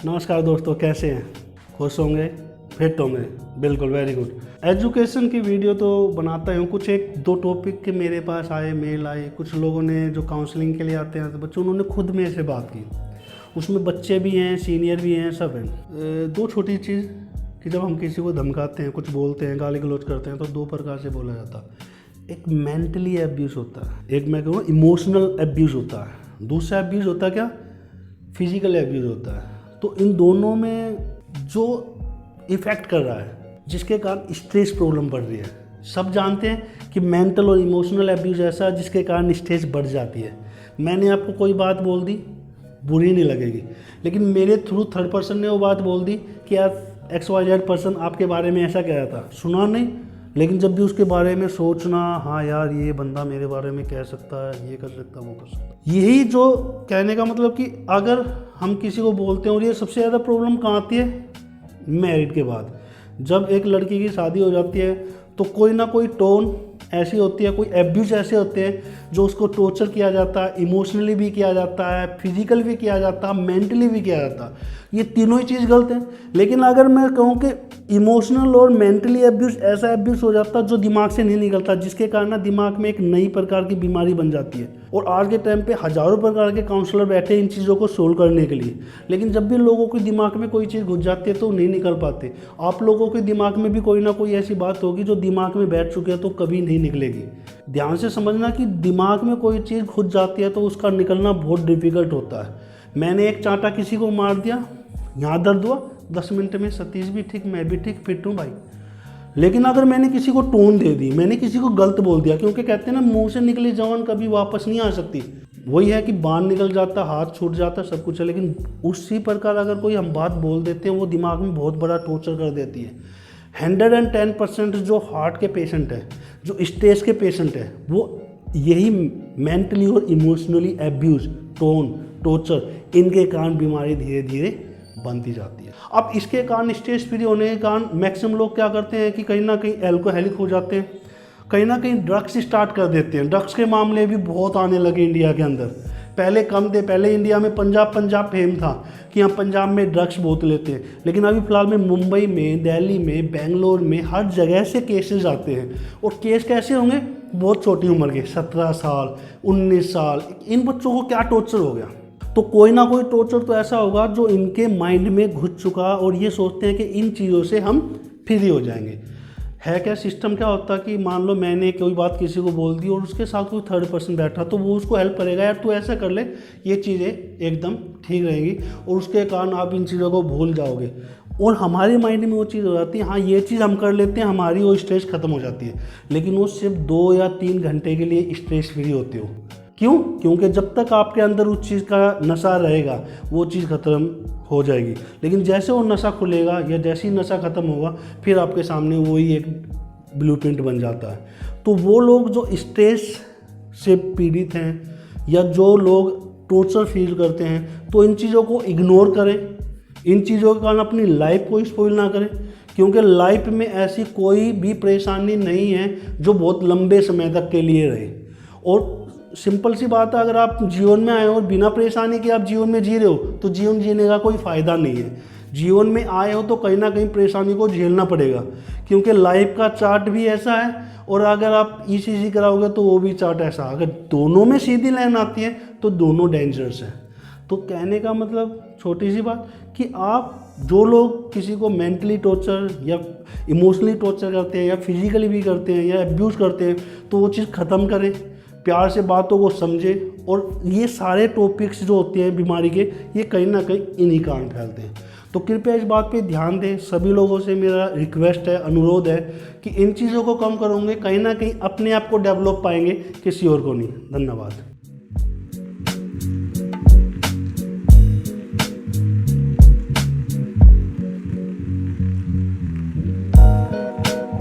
नमस्कार दोस्तों, कैसे हैं? खुश होंगे, फिट होंगे। बिल्कुल, वेरी गुड। एजुकेशन की वीडियो तो बनाता हूँ। कुछ एक दो टॉपिक के मेरे पास आए, मेल आए। कुछ लोगों ने जो काउंसलिंग के लिए आते हैं तो बच्चों, उन्होंने खुद मेरे से बात की। उसमें बच्चे भी हैं, सीनियर भी हैं, सब हैं। दो छोटी चीज़ कि जब हम किसी को धमकाते हैं, कुछ बोलते हैं, गाली गलौज करते हैं तो दो प्रकार से बोला जाता है। एक मेंटली एब्यूज़ होता है, एक मैं कहूँ इमोशनल एब्यूज़ होता है। दूसरा एब्यूज़ होता है क्या? फिजिकल एब्यूज़ होता है। तो इन दोनों में जो इफ़ेक्ट कर रहा है, जिसके कारण स्ट्रेस प्रॉब्लम बढ़ रही है, सब जानते हैं कि मेंटल और इमोशनल एब्यूज़ ऐसा है जिसके कारण स्ट्रेस बढ़ जाती है। मैंने आपको कोई बात बोल दी, बुरी नहीं लगेगी, लेकिन मेरे थ्रू थर्ड पर्सन ने वो बात बोल दी कि यार XYZ पर्सन आपके बारे में ऐसा कह रहा था, सुना नहीं, लेकिन जब भी उसके बारे में सोचना, हाँ यार ये बंदा मेरे बारे में कह सकता है, ये कर सकता है, वो कर सकता है। यही जो कहने का मतलब कि अगर हम किसी को बोलते हैं, और ये सबसे ज़्यादा प्रॉब्लम कहाँ आती है? मैरिड के बाद। जब एक लड़की की शादी हो जाती है तो कोई ना कोई टोन ऐसी होती है, कोई एब्यूज़ ऐसे होते हैं जो उसको टॉर्चर किया जाता है, इमोशनली भी किया जाता है, फिजिकल भी किया जाता है, मेंटली भी किया जाता है। ये तीनों ही चीज़ गलत है। लेकिन अगर मैं कहूँ कि इमोशनल और मेंटली एब्यूज़ ऐसा एब्यूज़ हो जाता है जो दिमाग से नहीं निकलता, जिसके कारण ना दिमाग में एक नई प्रकार की बीमारी बन जाती है। और आज के टाइम पे हज़ारों प्रकार के काउंसलर बैठे इन चीज़ों को सोल्व करने के लिए, लेकिन जब भी लोगों के दिमाग में कोई चीज़ घुस जाती है तो नहीं निकल पाते। आप लोगों के दिमाग में भी कोई ना कोई ऐसी बात होगी जो दिमाग में बैठ चुकी है तो कभी नहीं निकलेगी। ध्यान से समझना कि दिमाग में कोई चीज़ घुस जाती है तो उसका निकलना बहुत डिफ़िकल्ट होता है। मैंने एक चांटा किसी को मार दिया, यहाँ दर्द हुआ, 10 मिनट में सतीश भी ठीक, मैं भी ठीक, फिट हूँ भाई। लेकिन अगर मैंने किसी को टोन दे दी, मैंने किसी को गलत बोल दिया, क्योंकि कहते हैं ना मुंह से निकली जवान कभी वापस नहीं आ सकती। वही है कि बाण निकल जाता, हाथ छूट जाता, सब कुछ है, लेकिन उसी प्रकार अगर कोई हम बात बोल देते हैं वो दिमाग में बहुत बड़ा टॉर्चर कर देती है। 110% जो हार्ट के पेशेंट है, जो स्ट्रेस के पेशेंट है, वो यही मेंटली और इमोशनली एब्यूज, टोन, टॉर्चर, इनके कारण बीमारी धीरे धीरे बनती जाती है। अब इसके कारण, स्ट्रेस फ्री होने के कारण मैक्सिमम लोग क्या करते हैं कि कहीं ना कहीं एल्कोहलिक हो जाते हैं, कहीं ना कहीं ड्रग्स स्टार्ट कर देते हैं। ड्रग्स के मामले भी बहुत आने लगे इंडिया के अंदर। पहले कम थे, पहले इंडिया में पंजाब फेम था कि हम पंजाब में ड्रग्स बहुत लेते हैं, लेकिन अभी फ़िलहाल में मुंबई में, दिल्ली में, बेंगलोर में हर जगह से केसेस आते हैं। और केस कैसे होंगे? बहुत छोटी उम्र के, 17 साल, 19 साल। इन बच्चों को क्या टॉर्चर हो गया? तो कोई ना कोई टॉर्चर तो ऐसा होगा जो इनके माइंड में घुस चुका, और ये सोचते हैं कि इन चीज़ों से हम फ्री हो जाएंगे। है क्या सिस्टम? क्या होता है कि मान लो मैंने कोई बात किसी को बोल दी और उसके साथ कोई थर्ड पर्सन बैठा, तो वो उसको हेल्प करेगा, यार तू ऐसा कर ले, ये चीज़ें एकदम ठीक रहेंगी, और उसके कारण आप इन चीज़ों को भूल जाओगे। और हमारे माइंड में वो चीज़ हो जाती है, हाँ ये चीज़ हम कर लेते हैं, हमारी वो स्ट्रेस खत्म हो जाती है। लेकिन वो सिर्फ 2 या 3 घंटे के लिए स्ट्रेस फ्री होते हो। क्यों? क्योंकि जब तक आपके अंदर उस चीज़ का नशा रहेगा वो चीज़ ख़त्म हो जाएगी। लेकिन जैसे वो नशा खुलेगा या जैसे ही नशा ख़त्म होगा, फिर आपके सामने वही एक ब्लूप्रिंट बन जाता है। तो वो लोग जो स्ट्रेस से पीड़ित हैं या जो लोग टॉर्चर फील करते हैं, तो इन चीज़ों को इग्नोर करें। इन चीज़ों के कारण अपनी लाइफ को स्पॉइल ना करें, क्योंकि लाइफ में ऐसी कोई भी परेशानी नहीं है जो बहुत लंबे समय तक के लिए रहे। और सिंपल सी बात है, अगर आप जीवन में आए हो और बिना परेशानी के आप जीवन में जी रहे हो तो जीवन जीने का कोई फ़ायदा नहीं है। जीवन में आए हो तो कहीं ना कहीं परेशानी को झेलना पड़ेगा, क्योंकि लाइफ का चार्ट भी ऐसा है, और अगर आप ECG कराओगे तो वो भी चार्ट ऐसा। अगर दोनों में सीधी लाइन आती है तो दोनों डेंजरस हैं। तो कहने का मतलब छोटी सी बात कि आप जो लोग किसी को मेंटली टॉर्चर या इमोशनली टॉर्चर करते हैं या फिजिकली भी करते हैं या एब्यूज़ करते हैं, तो वो चीज़ ख़त्म करें, प्यार से बातों को समझें। और ये सारे टॉपिक्स जो होते हैं बीमारी के, ये कहीं ना कहीं इन्हीं कारण फैलते हैं। तो कृपया इस बात पे ध्यान दें। सभी लोगों से मेरा रिक्वेस्ट है, अनुरोध है कि इन चीज़ों को कम करोगे, कहीं ना कहीं अपने आप को डेवलप पाएंगे, किसी और को नहीं। धन्यवाद।